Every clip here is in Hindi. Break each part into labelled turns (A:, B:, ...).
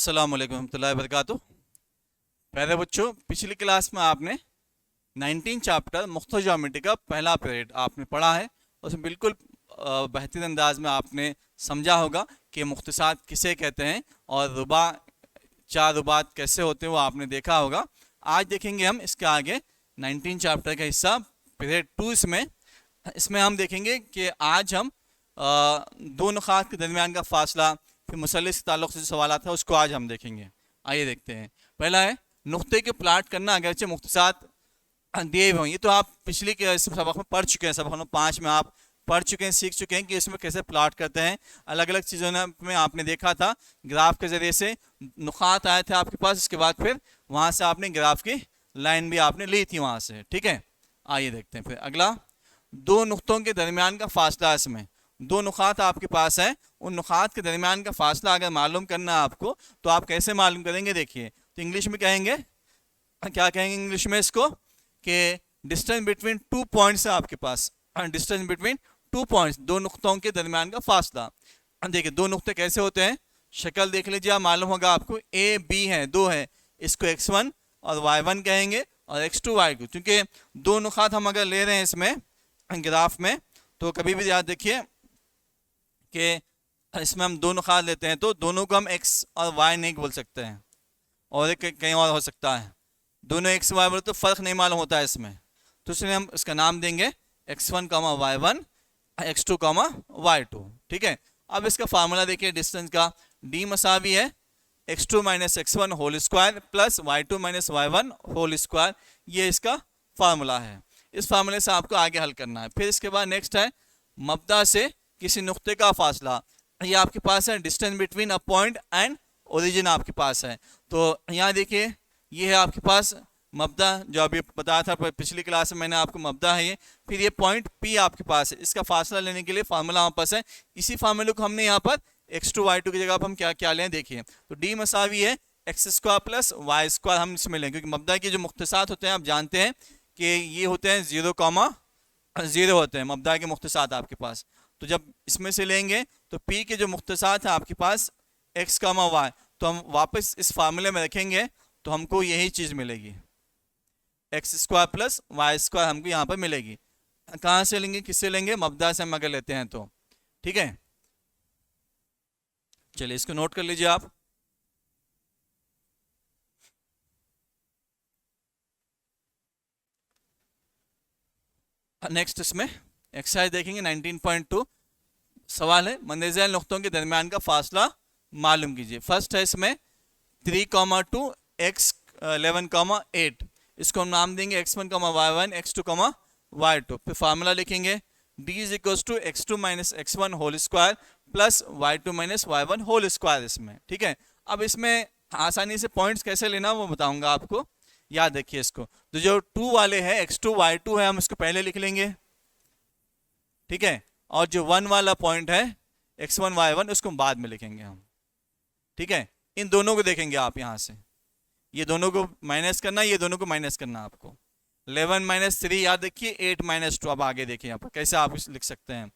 A: अस्सलाम वालेकुम रहमतुल्लाहि व बरकातुहू। प्यारे बच्चों, पिछली क्लास में आपने 19 चैप्टर मुख्तलिफ ज्योमेट्री का पहला पीरियड आपने पढ़ा है। उसमें बिल्कुल बेहतरीन अंदाज में आपने समझा होगा कि मुख्तसात किसे कहते हैं और रुबा चार रुबात कैसे होते हैं, वो आपने देखा होगा। आज देखेंगे हम इसके आगे 19 चैप्टर का हिस्सा पीरियड 2। इसमें हम देखेंगे कि आज हम दो नुकात के दरमियान का फासला, फिर मुसल्लिस के ताल्लुक़ से जो सवाल था उसको आज हम देखेंगे। आइए देखते हैं। पहला है नुक्ते के प्लाट करना अगरचे मुख्तसात दिए हुए हों। ये तो आप पिछली के सबक में पढ़ चुके हैं, सबक नंबर 5 में आप पढ़ चुके हैं, सीख चुके हैं कि इसमें कैसे प्लाट करते हैं। अलग अलग चीज़ों में आपने देखा था, ग्राफ के ज़रिए से नुकात आए थे आपके पास, इसके बाद फिर वहाँ से आपने ग्राफ की लाइन भी आपने ली थी वहाँ से। ठीक है, आइए देखते हैं। फिर अगला, दो नुक्तों के दरमियान का फासला। इसमें दो नुकात आपके पास है, उन नुकात के दरमियान का फासला अगर मालूम करना है आपको तो आप कैसे मालूम करेंगे। देखिए, तो इंग्लिश में कहेंगे, क्या कहेंगे इंग्लिश में इसको, कि डिस्टेंस बिटवीन 2 पॉइंट्स है आपके पास। डिस्टेंस बिटवीन 2 पॉइंट्स, दो नुक्तों के दरमियान का फासला। देखिए दो नुक्ते कैसे होते हैं, शक्ल देख लीजिए, आप मालूम होगा आपको। ए बी है, दो है, इसको x1 और y1 कहेंगे और x2 y2। क्योंकि दो नुकात हम अगर ले रहे हैं इसमें ग्राफ में, तो कभी भी याद देखिए कि इसमें हम दो नुकात लेते हैं तो दोनों को हम x और y नहीं बोल सकते हैं, और एक कहीं और हो सकता है। दोनों x y बोले तो फ़र्क नहीं मालूम होता है इसमें, तो इसलिए हम इसका नाम देंगे x1, y1, x2, y2। ठीक है, अब इसका फार्मूला देखिए डिस्टेंस का, d मसावी है x2 minus x1 whole square plus y2 minus y1 whole square. ये इसका फार्मूला है। इस फार्मूले से आपको आगे हल करना है। फिर इसके बाद नेक्स्ट है मब्दा से किसी नुक्ते का फासला। ये आपके पास है distance between a point and origin आपके पास है। तो यहाँ देखिए, ये है आपके पास मब्दा, जो अभी बताया था पिछली क्लास में मैंने आपको, मब्दा है ये। फिर ये पॉइंट P आपके पास है, इसका फासला लेने के लिए फार्मूला हमारे पास है। इसी फार्मूले को हमने यहाँ पर x2 y2 की जगह पर हम क्या क्या लें, देखिए। तो d मसावी है x square plus y square, हम इसमें लें, क्योंकि मब्दा के जो मुख्तसात होते हैं आप जानते हैं कि ये होते हैं 0,0 होते हैं मब्दा के मुख्तसात आपके पास। तो जब इसमें से लेंगे तो P के जो मुख्तसात हैं आपके पास x, y, तो हम वापस इस फार्मूले में रखेंगे तो हमको यही चीज़ मिलेगी, x square plus y square हमको यहाँ पर मिलेगी। कहाँ से लेंगे, किससे लेंगे, मब्दा से हम अगर लेते हैं तो। ठीक है, चलिए इसको नोट कर लीजिए आप। नेक्स्ट इसमें एक्सरसाइज देखेंगे 19.2। सवाल है मंदेज़ैल नुक्तों के दरमियान का फासला मालूम कीजिए। फर्स्ट है इसमें 3,2 x 11,8, इसको हम नाम देंगे x1, y1, x2, y2। फिर फार्मूला लिखेंगे d is equal to x2 minus x1 whole square plus y2 minus y1 whole square इसमें। ठीक है, अब इसमें आसानी से पॉइंट्स कैसे लेना वो बताऊंगा आपको, याद रखिए इसको। तो जो 2 वाले हैं x2 y2 है, हम इसको पहले लिख लेंगे। ठीक है, और जो 1 वाला पॉइंट है x1 y1, उसको बाद में लिखेंगे हम। ठीक है, इन दोनों को देखेंगे आप यहाँ से, ये दोनों को माइनस करना, ये दोनों को माइनस करना आपको। 11 माइनस 3 याद रखिए, 8 माइनस 2। अब आगे देखिए यहाँ पर कैसे आप लिख सकते हैं।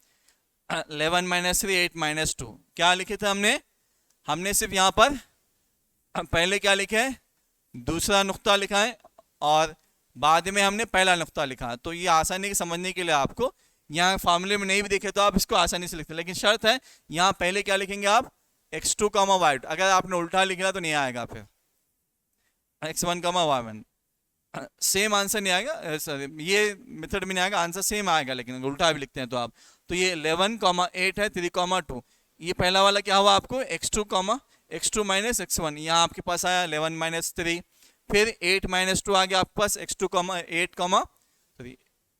A: 11 माइनस 3, 8 माइनस 2। क्या लिखे थे हमने सिर्फ यहाँ पर पहले क्या लिखे है, दूसरा नुक्ता लिखा है, और बाद में हमने पहला नुक्ता लिखा। तो ये आसानी से समझने के लिए आपको यहाँ फार्मूले में नहीं भी देखे तो आप इसको आसानी से लिखते हैं, लेकिन शर्त है यहाँ पहले क्या लिखेंगे आप, x2, y2। अगर आपने उल्टा लिखा तो नहीं आएगा, फिर x1, y1 सेम आंसर नहीं आएगा, ये मेथड में नहीं आएगा, आंसर सेम आएगा, लेकिन उल्टा भी लिखते हैं तो आप। तो ये 11,8 है 3,2, ये पहला वाला क्या हुआ आपको, x2 माइनस x1, यहाँ आपके पास आया 11 माइनस 3। फिर 8 माइनस 2 आ गया आपके पास, x2,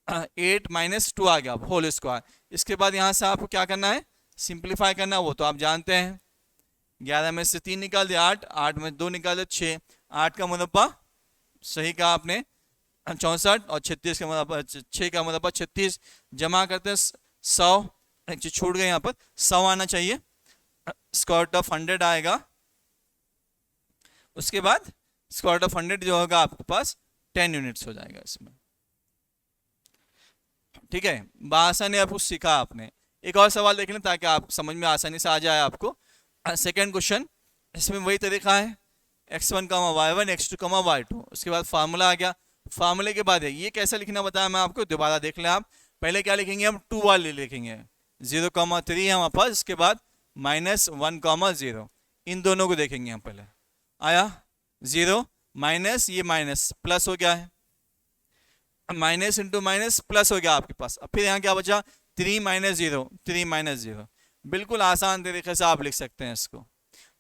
A: 8 माइनस 2 आ गया होल स्क्वायर। इसके बाद यहाँ से आपको क्या करना है, सिंप्लीफाई करना, वो तो आप जानते हैं। 11 में से 3 निकाल दिया 8, 8 में 2 निकाल दिया 6, 8 का मुरब्बा, सही कहा आपने 64, और 36 का मुरब्बा, 6 का मुरब्बा 36। जमा करते हैं 100, एक चीज छूट गई यहाँ पर, 100 आना चाहिए, स्क्वायर रूट ऑफ 100 आएगा। उसके बाद स्क्वायर रूट ऑफ 100 जो होगा आपके पास 10 यूनिट्स हो जाएगा इसमें। ठीक है, बआसानी आपको सीखा आपने। एक और सवाल देख लें ताकि आप समझ में आसानी से आ जाए आपको। सेकेंड क्वेश्चन, इसमें वही तरीका है, x1 कमा y1 x2 कमा y2, उसके बाद फार्मूला आ गया। फार्मूले के बाद है ये कैसे लिखना बताया मैं आपको, दोबारा देख लें आप। पहले क्या लिखेंगे हम, 2 वाले लिखेंगे, 0,3 है हमारे पास, इसके बाद -1,0, इन दोनों को देखेंगे हम। पहले आया 0 माइनस, ये माइनस प्लस हो गया है, माइनस इंटू माइनस प्लस हो गया आपके पास। अब फिर यहाँ क्या बचा, 3 - 0, 3 - 0। बिल्कुल आसान तरीके से आप लिख सकते हैं इसको,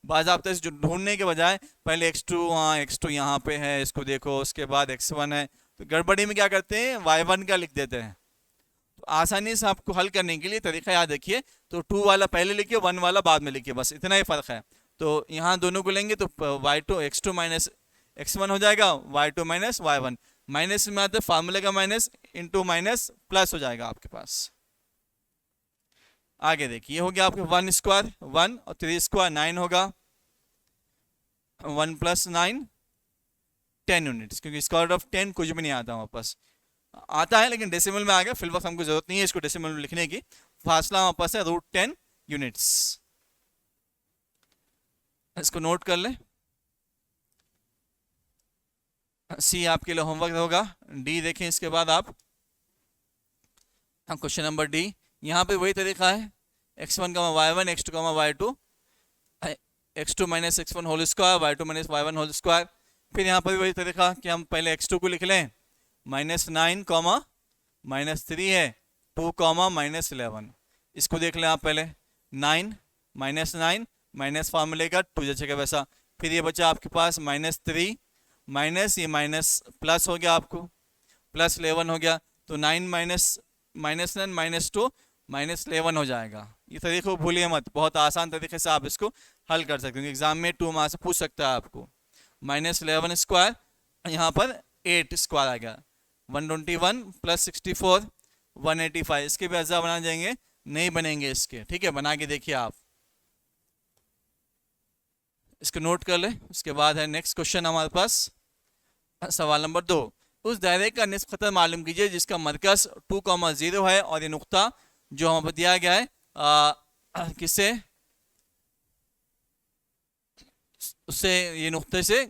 A: बाज़ाब्ता से ढूंढने के बजाय। पहले x2 हाँ x2 यहाँ पे है, इसको देखो, उसके बाद x1 है, तो गड़बड़ी में क्या करते हैं, y1 का लिख देते हैं। तो आसानी से आपको हल करने के लिए तरीका याद रखिए, तो 2 वाला पहले लिखिए, 1 वाला बाद में लिखिए, बस इतना ही फ़र्क है। तो यहाँ दोनों को लेंगे तो y2 x2 माइनस x1 हो जाएगा, y2 माइनस y1, माइनस में आते फार्मूले का माइनस, इंटू माइनस प्लस हो जाएगा आपके पास। आगे देखिए, ये हो गया आपके 1 स्क्वायर 1 और 3 स्क्वायर 9 होगा, 1 + 9 10 यूनिट्स, क्योंकि स्क्वायर रूट ऑफ 10 कुछ भी नहीं आता हमारे पास, आता है लेकिन डेसिमल में आ गया, फिल वक्त हमको जरूरत नहीं है इसको डेसिमल में लिखने की। फासला हमारे पास है √10 यूनिट्स, इसको नोट कर लें। सी आपके लिए होमवर्क होगा। डी देखें इसके बाद आप, क्वेश्चन नंबर डी, यहाँ पे वही तरीका है, x1 कमा y1 x2 कमा y2, x2 - x1 whole square, y2 - y1 whole square. फिर यहाँ पर भी वही तरीका कि हम पहले x2 को लिख लें, -9, -3 है, 2, -11, इसको देख लें आप पहले, 9 -9 माइनस फार्मूले का 2 जैसे का वैसा। फिर ये बचा आपके पास -3 माइनस ये माइनस प्लस हो गया, आपको +11 हो गया, तो 9 - -9 -2 -11 हो जाएगा। ये तरीके को भूलिए मत, बहुत आसान तरीके से आप इसको हल कर सकते हैं, एग्जाम में 2 मार्क्स से पूछ सकता है आपको। -11 स्क्वायर, यहाँ पर 8 स्क्वायर आ गया, 121 + 64 185। इसके भी अज्जा बना जाएंगे, नहीं बनेंगे इसके, ठीक है, बना के देखिए आप, इसको नोट कर ले। उसके बाद है नेक्स्ट क्वेश्चन हमारे पास, सवाल नंबर 2, उस दायरे का निस्फ खतर मालूम कीजिए जिसका मरकज 2,0 है और ये नुक्ता जो हमें दिया गया है किससे, उससे, ये नुक्ते से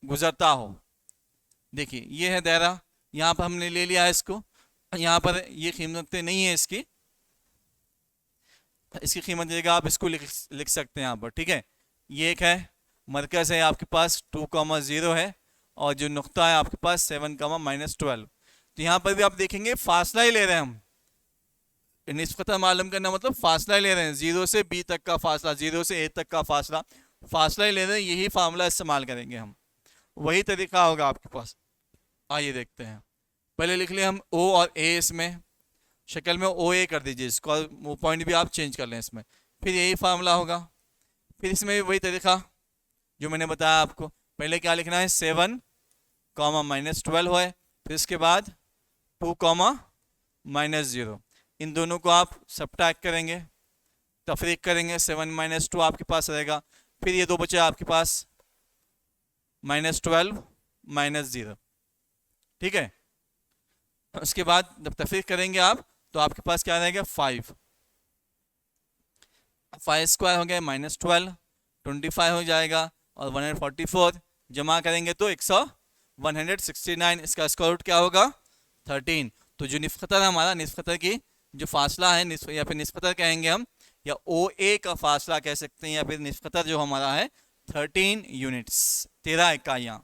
A: गुजरता हो। देखिए ये है दायरा, यहाँ पर हमने ले लिया है इसको, यहाँ पर ये कीमतें नहीं है इसकी, इसकी कीमत देगा, आप इसको लिख सकते हैं यहाँ पर, ठीक है। ये एक है, मरकज है आपके पास 2,0 है, और जो नुक्ता है आपके पास 7, -12। तो यहाँ पर भी आप देखेंगे फासला ही ले रहे हैं हम, निस्फ खतर मालूम करना मतलब फासला ही ले रहे हैं, 0 से B तक का फासला, 0 से A तक का फासला, फासला ही ले रहे हैं, यही फार्मूला इस्तेमाल करेंगे हम, वही तरीका होगा आपके पास। आइए देखते हैं, पहले लिख लिया हम O और A, इसमें शक्ल में OA कर दीजिए इसको, वो पॉइंट भी आप चेंज कर लें इसमें, फिर यही फार्मूला होगा। फिर इसमें भी वही तरीका जो मैंने बताया आपको, पहले क्या लिखना है, 7, -12 है, फिर इसके बाद 2, -0, इन दोनों को आप सबट्रैक्ट करेंगे, तफरीक करेंगे, 7 - 2 आपके पास रहेगा, फिर ये दो बचे आपके पास -12 -0, ठीक है। उसके बाद जब तफरीक करेंगे आप तो आपके पास क्या रहेगा, 5 स्क्वायर हो गया -12, 25 हो जाएगा, और 144 जमा करेंगे तो 169, इसका स्क्वायर रूट क्या होगा, 13। तो जो निस्फ खतर हमारा, निस्फ खतर की जो फासला है, या फिर निस्फ खतर कहेंगे हम, या OA का फासला कह सकते हैं, या फिर निस्फ खतर जो हमारा है 13 यूनिट्स, 13 इकाइयां।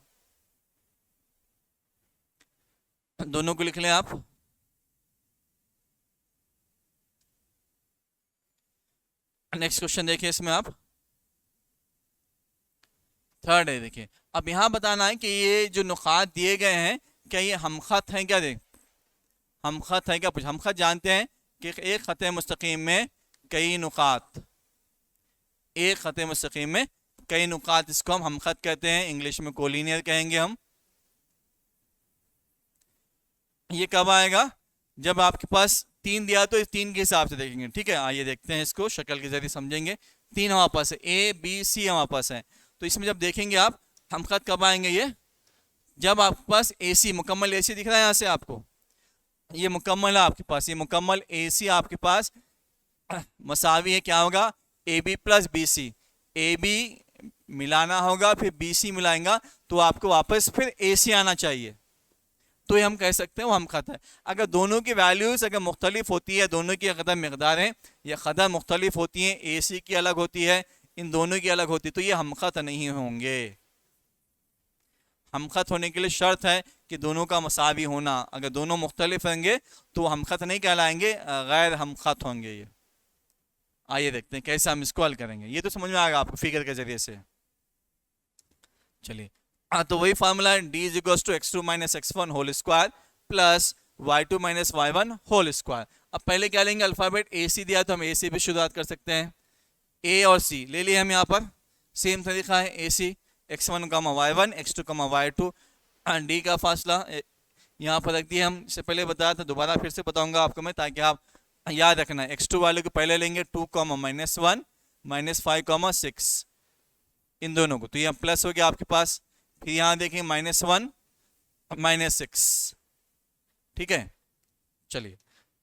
A: दोनों को लिख लें आप। नेक्स्ट क्वेश्चन देखिए, इसमें आप थर्ड है, देखिए अब यहां बताना है कि ये जो नुकात दिए गए हैं क्या ये हमखत हैं, क्या देख हमखत है क्या, कुछ हमखत जानते हैं कि एक खत मुस्तकीम में कई नुकात, एक खत मुस्तकीम में कई नुकात, इसको हम हमखत कहते हैं, इंग्लिश में कोलिनियर कहेंगे हम। ये कब आएगा, जब आपके पास 3 दिया तो इस 3 के हिसाब से देखेंगे, ठीक है। आइए देखते हैं इसको, शक्ल के जरिए समझेंगे। 3 हमारे पास है, A B C हमारे पास है, तो इसमें जब देखेंगे आप हमखत कब आएंगे, ये जब आपके पास AC मुकम्मल AC दिख रहा है यहाँ से आपको, ये मुकम्मल है आपके पास, ये मुकम्मल AC आपके पास मसावी है, क्या होगा AB + BC, AB मिलाना होगा, फिर BC मिलाएंगा तो आपको वापस फिर AC आना चाहिए, तो ये हम कह सकते हैं वो हम खत है। अगर दोनों की वैल्यूज अगर मुख्तलिफ होती है, दोनों की कदर मकदारें या कदर मुख्तलिफ होती हैं, AC की अलग होती है, इन दोनों की अलग होती है, तो ये हम खत नहीं होंगे। हम खत होने के लिए शर्त है कि दोनों का मसावी होना। अगर दोनों मुख्तलिफ होंगे तो हम खत नहीं कहलाएंगे, गैर हम खत होंगे ये। आइए देखते हैं कैसे हम इसको हल करेंगे। ये तो समझ में आएगा आपको फिगर के जरिए से। चलिए तो वही फार्मूला है, d is equals to x2 minus x1 whole square plus y2 minus y1 whole square. अब पहले क्या लेंगे, अल्फाबेट AC दिया तो हम AC भी शुरुआत कर सकते हैं। A और C ले लिए हम यहाँ पर, सेम तरीका है AC x1 कमा y1 x2 कमा y2, d का फासला यहाँ पर रख दिया हम। इससे पहले बताया था, दोबारा फिर से बताऊंगा आपको मैं, ताकि आप याद रखना है। x2 वाले को पहले लेंगे 2 कॉमा माइनस 1 माइनस 5 कॉमा 6, इन दोनों को, तो यहाँ प्लस हो गया आपके पास। फिर यहाँ देखें माइनस 1 माइनस 6, ठीक है। चलिए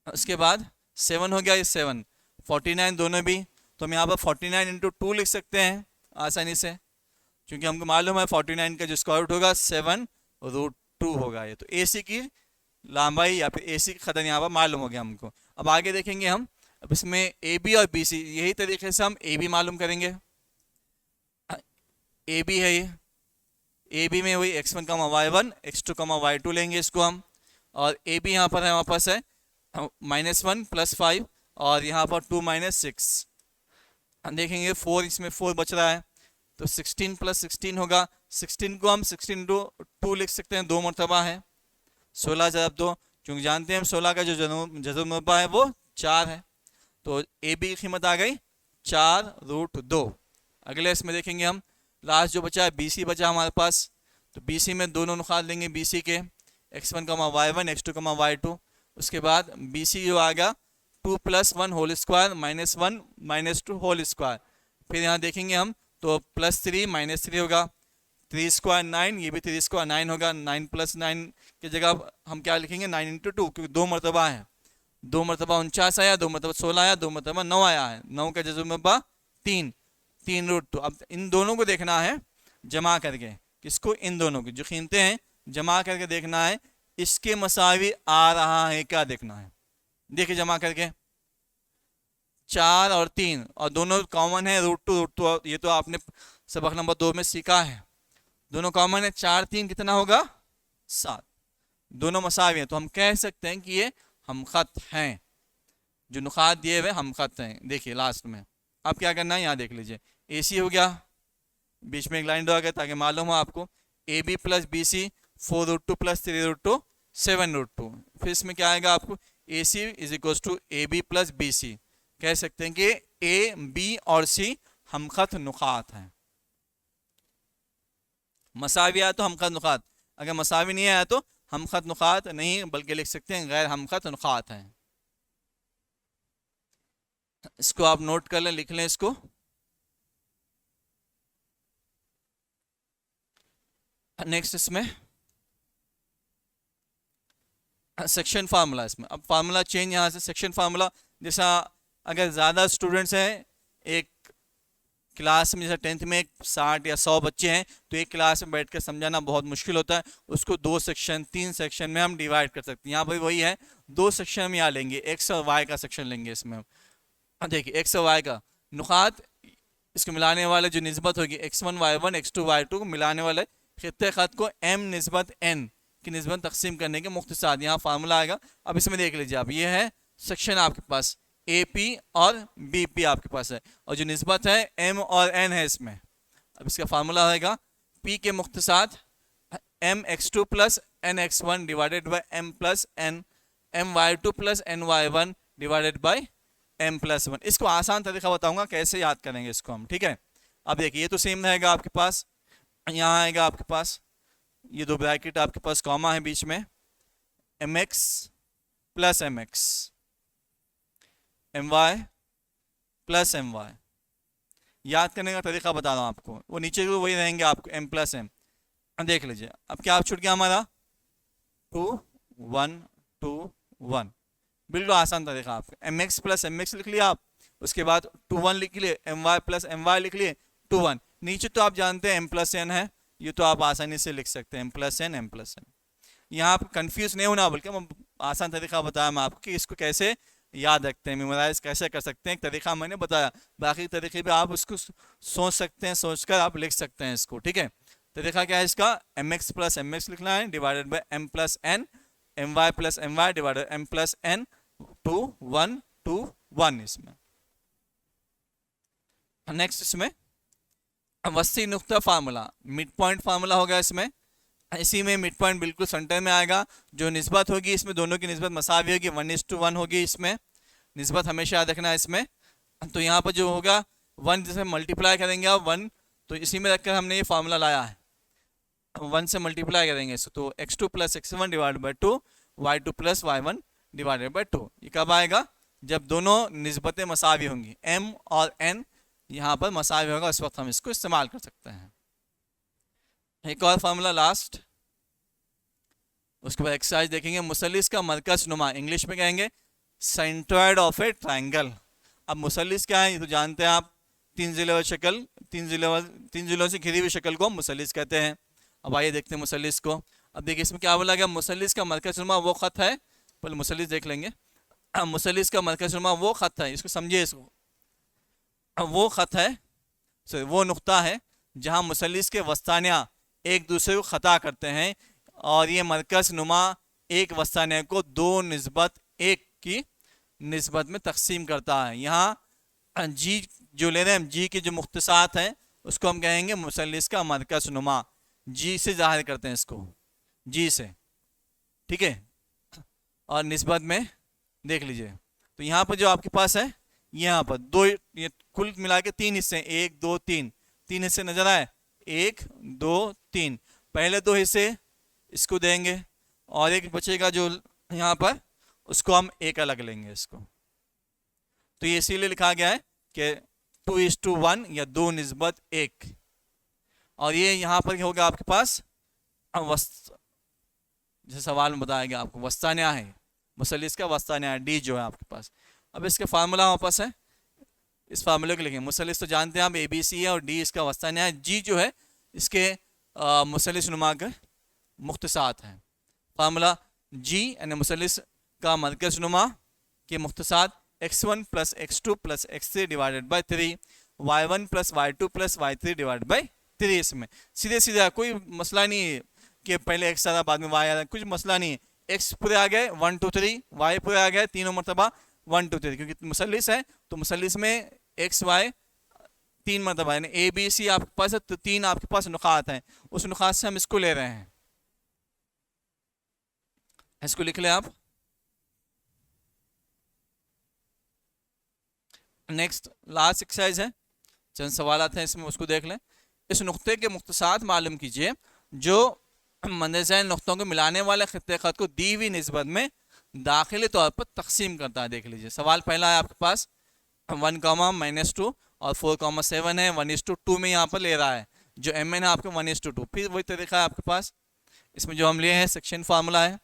A: उसके बाद 7 हो गया, ये 7 49 दोनों भी, तो हम यहाँ पर 49 इंटू 2 लिख सकते हैं आसानी से, क्योंकि हमको मालूम है 49 का जो स्क्वायर रूट होगा 7√2 होगा ये। तो AC की लंबाई या फिर AC की खतन यहाँ पर मालूम हो गया हमको। अब आगे देखेंगे हम, अब इसमें AB और BC, यही तरीके से हम AB मालूम करेंगे। AB है ये, AB में वही x1 कमा y1 x2 कमा y2 लेंगे इसको हम, और AB यहाँ पर है वापस है -1 + 5 और यहाँ पर 2 - 6। देखेंगे 4, इसमें 4 बच रहा है, तो 16 + 16 होगा। 16 को हम 16 × 2 लिख सकते हैं, 2 मरतबा है 16 × 2, क्योंकि जानते हैं हम 16 का जो जज़र मुरब्बा है वो 4 है। तो AB की कीमत आ गई 4√2। अगले इसमें देखेंगे हम, लास्ट जो बचा है BC बचा हमारे पास, तो BC में दोनों नुकात लेंगे BC के, x1 कमा y1 x2 कमा y2। उसके बाद BC जो आ गया 2 + 1 होल स्क्वायर -1 - 2 होल स्क्वायर। फिर यहाँ देखेंगे हम तो +3 - 3 होगा, 3 स्क्वायर 9, ये भी 3 स्क्वायर 9 होगा। 9 + 9 की जगह हम क्या लिखेंगे 9 × 2, क्योंकि 2 मरतबा है, 2 मरतबा 49 आया, 2 मरतबा 16 आया, 2 मरतबा 9 आया है। 9 का जज़र मुरब्बा 3√2। अब इन दोनों को देखना है जमा करके, किसको, इन दोनों की जो कीमतें हैं जमा करके देखना है इसके मसावी आ रहा है क्या देखना है। देखिए जमा करके 4 और 3 और दोनों कॉमन है √2, ये तो आपने सबक नंबर 2 में सीखा है, दोनों कॉमन है। 4 3 कितना होगा 7, दोनों मसावी हैं, तो हम कह सकते हैं कि ये हम खत हैं, जो नुकात दिए हुए हम खत हैं। देखिए लास्ट में अब क्या करना है, यहाँ देख लीजिए AC हो गया, बीच में एक लाइन ड्रा कर ताकि मालूम हो आपको, AB + BC 4√2 + 3√2 7√2। फिर इसमें क्या आएगा आपको, AC = AB + BC। कह सकते हैं कि A, B और C हम खत नुकात हैं। मसावी आया तो हम खत नुकात, अगर मसावी नहीं आया तो हम खत नुकात नहीं, बल्कि लिख सकते हैं गैर हम खत नुकात हैं। इसको आप नोट कर लें, लिख लें इसको। नेक्स्ट इसमें सेक्शन फार्मूला, इसमें अब फार्मूला चेंज यहाँ से सेक्शन फार्मूला, जैसा अगर ज़्यादा स्टूडेंट्स हैं एक क्लास में, जैसे 10th में 60 या 100 बच्चे हैं, तो एक क्लास में बैठ कर समझाना बहुत मुश्किल होता है, उसको 2 सेक्शन 3 सेक्शन में हम डिवाइड कर सकते हैं। यहाँ पर वही है, 2 सेक्शन हम यहाँ लेंगे, x और y का सेक्शन लेंगे इसमें। देखिए x और y का नुकात, इसको मिलाने वाले जो निस्बत होगी x1 y1 x2 y2 को मिलाने वाले खित्ते खत को m निस्बत n की निस्बत तकसीम करने के मुख्तसार यहाँ फार्मूला आएगा। अब इसमें देख लीजिए आप, ये है सेक्शन आपके पास AP और BP आपके पास है, और जो निस्बत है m और n है इसमें। अब इसका फार्मूला आएगा P के मुख्तसार mx2 + nx1 divided by m + n, my2 + ny1 divided by m + 1। इसको आसान तरीका बताऊंगा कैसे याद करेंगे इसको हम, ठीक है। अब देखिए ये तो सेम रहेगा आपके पास, यहाँ आएगा आपके पास ये 2 ब्रैकेट आपके पास कॉमा है बीच में, mx + mx my + my। याद करने का तरीका बता रहा हूँ आपको, वो नीचे को वही रहेंगे आपको m + m। देख लीजिए अब क्या छूट गया हमारा 2 1 2 1, बिल्कुल आसान तरीका आपका। mx + mx लिख लिया आप, उसके बाद 2 1 लिख लिए, my + my लिख लिए 2 1, नीचे तो आप जानते हैं एम प्लस एन है, ये तो आप आसानी से लिख सकते हैं M plus N M plus N. यहाँ आप कंफ्यूज नहीं होना, बल्कि मैं आसान तरीका बताया मैं आपको कि इसको कैसे याद रखते हैं, मेमोराइज कैसे कर सकते हैं, एक तरीका मैंने बताया। बाकी तरीके पे आप उसको सोच सकते हैं, सोचकर आप लिख सकते हैं इसको, ठीक है। तरीका क्या है इसका, M X plus M X लिखना है divided by M plus N, M Y plus M Y divided M plus N, 2 1 इसमें। नेक्स्ट इसमें वस्ती नुक्ता फार्मूला, मिड पॉइंट फार्मूला होगा इसमें। इसी में मिड पॉइंट बिल्कुल सेंटर में आएगा। जो निस्बत होगी इसमें दोनों की निस्बत मसावी होगी, 1:1 होगी इसमें, निस्बत हमेशा याद रखना है इसमें। तो यहाँ पर जो होगा 1 जिसे मल्टीप्लाई करेंगे आप 1, तो इसी में रखकर हमने ये फार्मूला लाया है, 1 से मल्टीप्लाई करेंगे इसको, तो x2 plus x1 divided by 2, y2 plus y1 divided by 2। ये कब आएगा, जब दोनों निस्बतें मसावी होंगी, m और n यहाँ पर मसावी होगा, उस वक्त हम इसको इस्तेमाल कर सकते हैं। एक और फार्मूला लास्ट, उसके बाद एक्सरसाइज देखेंगे। मुसल्लिस का मरकज नुमा, इंग्लिश में कहेंगे सेंट्रॉइड ऑफ ए ट्रायंगल। अब मुसल्लिस क्या है ये तो जानते हैं आप, तीन जिलों से घिरी हुई शक्ल को मुसल्लिस कहते हैं। अब आइए देखते हैं मुसल्लिस को। अब देखिए इसमें क्या बोला गया, मुसल्लिस का मरकज नुमा वो खत है, पहले मुसल्लिस देख लेंगे। मुसल्लिस का मरकज नुमा वो खत है, इसको समझिए, इसको वो खत है, वो नुक्ता है जहाँ मुसल्लिस के वस्तानिया एक दूसरे को ख़ता करते हैं, और ये मरकज़ नुमा एक वस्तानिया को 2:1 की निस्बत में तकसीम करता है। यहाँ जी जो ले रहे हैं, जी की जो मुख्तसात हैं उसको हम कहेंगे मुसल्लिस का मरकज़ नुमा, जी से जाहिर करते हैं इसको, जी से, ठीक है। और निस्बत में देख लीजिए, तो यहाँ पर जो आपके पास है, यहाँ पर दो, ये कुल मिला के 3 हिस्से, 1 2 3, 3 हिस्से नजर आए, 1 2 3। पहले 2 हिस्से इसको देंगे, और एक बचेगा जो यहाँ पर, उसको हम एक अलग लेंगे इसको। तो ये इसीलिए लिखा गया है कि 2:1 या 2:1। और ये यहाँ पर होगा आपके पास जैसे सवाल में बताया गया आपको, वस्तानिया है, मुसल्लिस का वस्तानिया है, डी जो है आपके पास। अब इसके फार्मूला हमारे पास है, इस फार्मूले को लिखें। मुसल्लिस तो जानते हैं आप ABC है, और डी इसका वस्तानिया है, जी जो है इसके मुसल्लिस नुमा के मुख्तसात हैं। फार्मूला जी यानी मुसल्लिस का मरकज़ नुमा के मुख्तसात x1 plus x2 plus x3 divided by 3, y1 plus y2 plus y3 divided by 3। इसमें सीधे सीधा कोई मसला नहीं है कि पहले x आया बाद में y आया, कुछ मसला नहीं है। x पूरे आ गए 1 2 3, y पूरे आ गए तीनों मरतबा 1 2 3, क्योंकि मुसल्लिस है तो मुसल्लिस में x y 3 मरतबा यानी ABC आपके पास है, तो 3 आपके पास नुकात हैं, उस नुकात से हम इसको ले रहे हैं। इसको लिख लें आप। नेक्स्ट लास्ट एक्सरसाइज है, चंद सवाल हैं इसमें, उसको देख लें। इस नुक्ते के मुख्तसात मालूम कीजिए जो मंदरज़ैन नुक्तों को मिलाने वाले खित्ते खत को दी हुई निस्बत में दाखिली तौर पर तकसीम करता है। देख लीजिए सवाल पहला है आपके पास 1, -2 और 4, 7 है, 1:2 में यहाँ पर ले रहा है, जो mn है आपके 1:2। फिर वही तरीका है आपके पास, इसमें जो हम लिए हैं सेक्शन फार्मूला है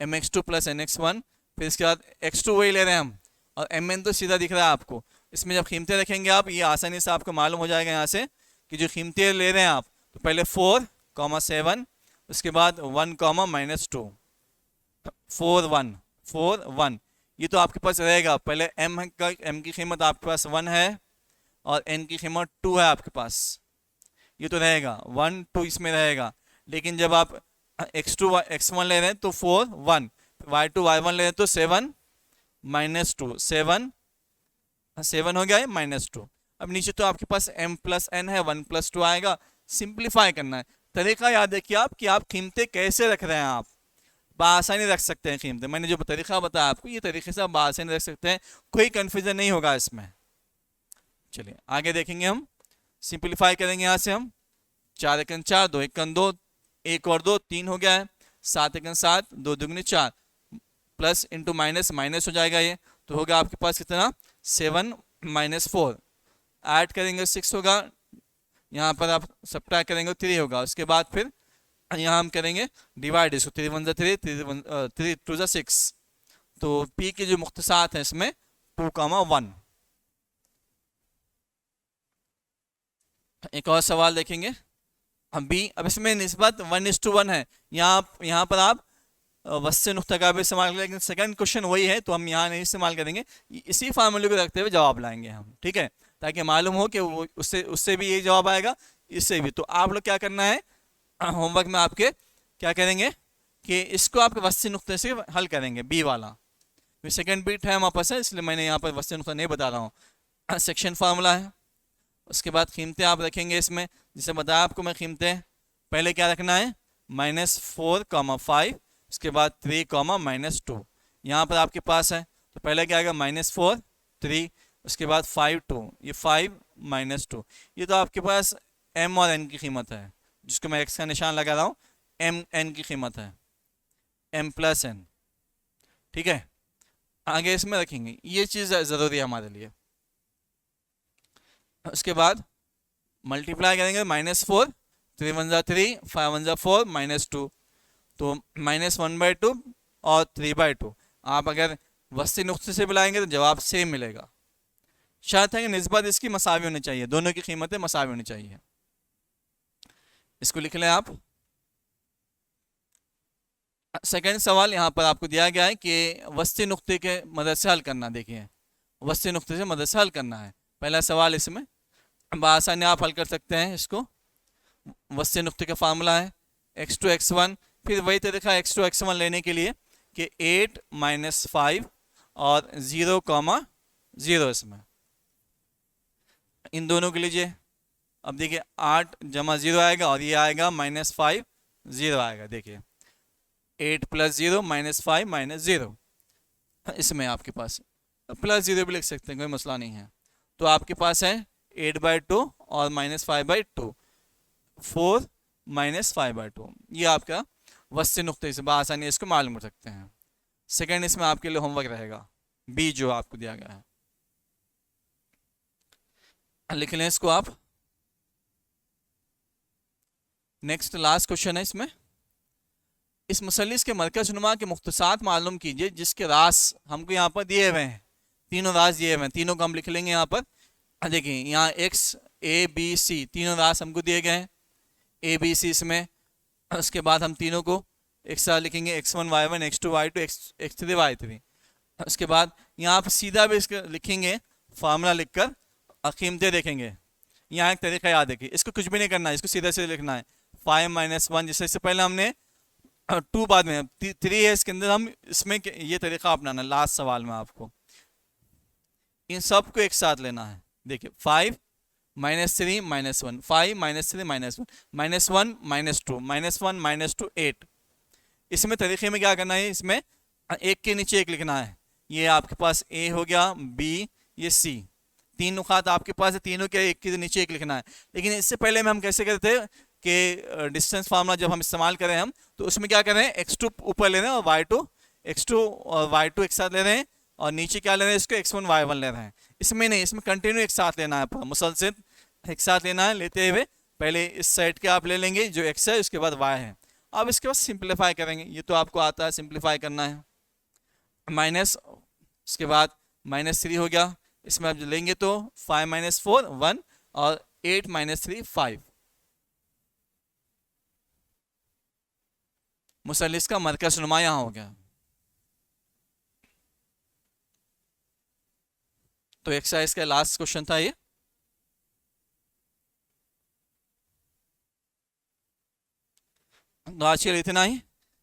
A: mx2 प्लस nx1, फिर इसके बाद x2 वही ले रहे हैं हम, और mn तो सीधा दिख रहा है आपको। इसमें जब कीमतें रखेंगे आप, ये आसानी से आपको मालूम हो जाएगा यहाँ से कि जो कीमतें ले रहे हैं आप, तो पहले 4, 7, उसके बाद 1, -2, 4 1, ये तो आपके पास रहेगा। पहले m की कीमत आपके पास 1 है और n की कीमत 2 है आपके पास, ये तो रहेगा 1 2 इसमें रहेगा। लेकिन जब आप x2 x1 ले रहे हैं तो 4 1, y2 y1 ले रहे हैं तो 7 -2, 7 हो गया है -2। अब नीचे तो आपके पास m प्लस n है, 1 + 2 आएगा। सिंप्लीफाई करना है, तरीका याद रखिए आप कि आप कीमतें कैसे रख रहे हैं। आप बासानी रख सकते हैं कीमतें, मैंने जो तरीका बताया आपको, ये तरीके से आप बासानी रख सकते हैं, कोई कन्फ्यूजन नहीं होगा इसमें। चलिए आगे देखेंगे, हम सिंप्लीफाई करेंगे। यहाँ से हम 4 × 4, 2 × 2, 1 और 2 3 हो गया है, 7 × 7, 2 × 4, प्लस इंटू माइनस माइनस हो जाएगा, ये तो होगा आपके पास कितना 7 - 4, ऐड करेंगे 6 होगा, यहाँ पर आप सब्ट्रैक्ट करेंगे 3 होगा। उसके बाद फिर यहाँ हम करेंगे डिवाइड, इसको 3 × 1 = 3, 3 × 2 = 6। तो P के जो मुख्तसात हैं इसमें 2, 1। एक और सवाल देखेंगे हम बी। अब इसमें निस्बत 1:1 है। यहाँ पर आप वस्से नुक्ता का भी इस्तेमाल करें, लेकिन सेकंड क्वेश्चन वही है तो हम यहाँ नहीं इस्तेमाल करेंगे। इसी फार्मूले को रखते हुए जवाब लाएंगे हम, ठीक है, ताकि मालूम हो कि वो उससे उससे भी ये जवाब आएगा, इससे भी। तो आप लोग क्या करना है, होमवर्क में आपके क्या करेंगे कि इसको आपके वस्सी नुक्ते से हल करेंगे, बी वाला। सेकंड बीट है हमारे पास है, इसलिए मैंने यहाँ पर वस्सी नुक्ता नहीं बता रहा हूँ। सेक्शन फार्मूला है। उसके बाद कीमतें आप रखेंगे इसमें, जिसे बताया आपको मैं कीमतें। पहले क्या रखना है, -4, 5, उसके बाद 3, -2। यहाँ पर आपके पास है तो पहले क्या आएगा, -4, 3, उसके बाद 5, 2, ये 5 -2। ये तो आपके पास m और n की कीमत है, जिसको मैं x का निशान लगा रहा हूँ, n की कीमत है, m + n, ठीक है। आगे इसमें रखेंगे, ये चीज़ ज़रूरी है हमारे लिए। उसके बाद मल्टीप्लाई करेंगे, -4, 3 × 1 = 3, 5 × 1 = 4, -2, तो -1/2 और 3/2। आप अगर वस्ती नुक्ते से बुलाएंगे तो जवाब सेम मिलेगा। शर्त है कि निस्बत इसकी मसावी होनी चाहिए, दोनों की कीमतें मसावी होनी चाहिए। इसको लिख लें आप। सेकंड सवाल यहाँ पर आपको दिया गया है कि वस्ती नुक्ते के मदद से हल करना। देखिए, वस्ती नुक्ते से मदद से हल करना है। पहला सवाल इसमें बआसानी आप हल कर सकते हैं इसको। वस्ती नुक्ते का फार्मूला है x2 x1, फिर वही तरीका x2 x1 लेने के लिए कि 8 - 5 और 0, 0 इसमें इन दोनों के लीजिए। अब देखिए 8 + 0 आएगा और ये आएगा -5, 0 आएगा। देखिए 8 + 0 -5 - 0, इसमें आपके पास +0 भी लिख सकते हैं, कोई मसला नहीं है। तो आपके पास है 8/2 और -5/2, 4 - 5/2। ये आपका वस्ती नुक्ते से बआसानी इसको मालूम कर सकते हैं। सेकंड इसमें आपके लिए होमवर्क रहेगा, बी जो आपको दिया गया है, लिख लें इसको आप। नेक्स्ट लास्ट क्वेश्चन है इसमें, इस मुसल्लिस के मरकज नुमा के मुख्तसात मालूम कीजिए जिसके रास हमको यहाँ पर दिए हुए हैं। तीनों रास दिए हुए हैं, तीनों को हम लिख लेंगे यहाँ पर। देखिए यहाँ x, a, b, c तीनों रास हमको दिए गए हैं, a, b, c इसमें। उसके बाद हम तीनों को एक साथ लिखेंगे, x1 y1, x2 y2, x3 y3। उसके बाद यहाँ पर सीधा भी इसका लिखेंगे फार्मूला लिखकर, कीमतें देखेंगे। यहाँ एक तरीका याद रखिए, इसको कुछ भी नहीं करना है, इसको सीधा सीधा लिखना है। 5 - 1, जैसे इससे पहले हमने 2 बाद में 3 है, इसके अंदर हम इसमें ये तरीका अपनाना। लास्ट सवाल में आपको इन सब को एक साथ लेना है। देखिए 5 - 3 - 1, 5 - 3 - 1, -1 -2, -1 -2, 8। इसमें तरीके में क्या करना है, इसमें एक के नीचे एक लिखना है। ये आपके पास a हो गया, b, ये c, 3 नुकात आपके पास है, तीनों के एक के नीचे एक लिखना है। लेकिन इससे पहले में हम कैसे करते हैं कि डिस्टेंस फार्मूला जब हम इस्तेमाल करें हम, तो उसमें क्या कर रहे हैं, x2 ऊपर ले रहे हैं और y2, x2 और y2 एक साथ ले रहे हैं, और नीचे क्या ले रहे हैं, इसको x1 y1 ले रहे हैं। इसमें नहीं, इसमें कंटिन्यू एक साथ लेना है, मुसलसल एक साथ लेना है। लेते हुए पहले इस साइड के आप ले लेंगे जो x है, उसके बाद y है। अब इसके बाद सिंप्लीफाई करेंगे, ये तो आपको आता है सिंप्लीफाई करना है। माइनस, उसके बाद -3 हो गया, इसमें आप लेंगे तो 5 - 4 1 और 8 - 3 5। मुसल्लिस का मरकज नुमा यहाँ हो गया। तो एक्सरसाइज का लास्ट क्वेश्चन था ये। तो आज के लिए इतना ही।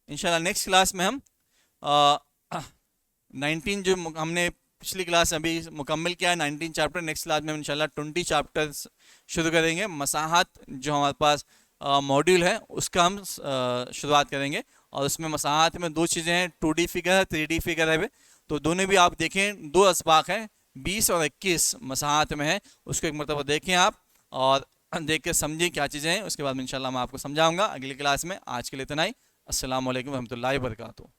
A: इंशाल्लाह नेक्स्ट क्लास में हम 19 जो हमने पिछली क्लास अभी मुकम्मल किया है, 19 चैप्टर, नेक्स्ट क्लास में हम इंशाल्लाह 20 चैप्टर्स शुरू करेंगे। मसाहत जो हमारे पास मॉड्यूल है उसका हम शुरुआत करेंगे, और उसमें मसाहत में 2 चीज़ें हैं, 2D फिगर है, 3D फिगर है। तो दोनों भी आप देखें, 2 असबाक हैं, 20 और 21 मसाहत में है, उसको एक मरतबा देखें आप और देख के समझें क्या चीज़ें हैं। उसके बाद में इंशाल्लाह मैं आपको समझाऊंगा अगली क्लास में। आज के लिए इतना ही। अस्सलाम वालेकुम रहमतुल्लाहि व बरकातुहू।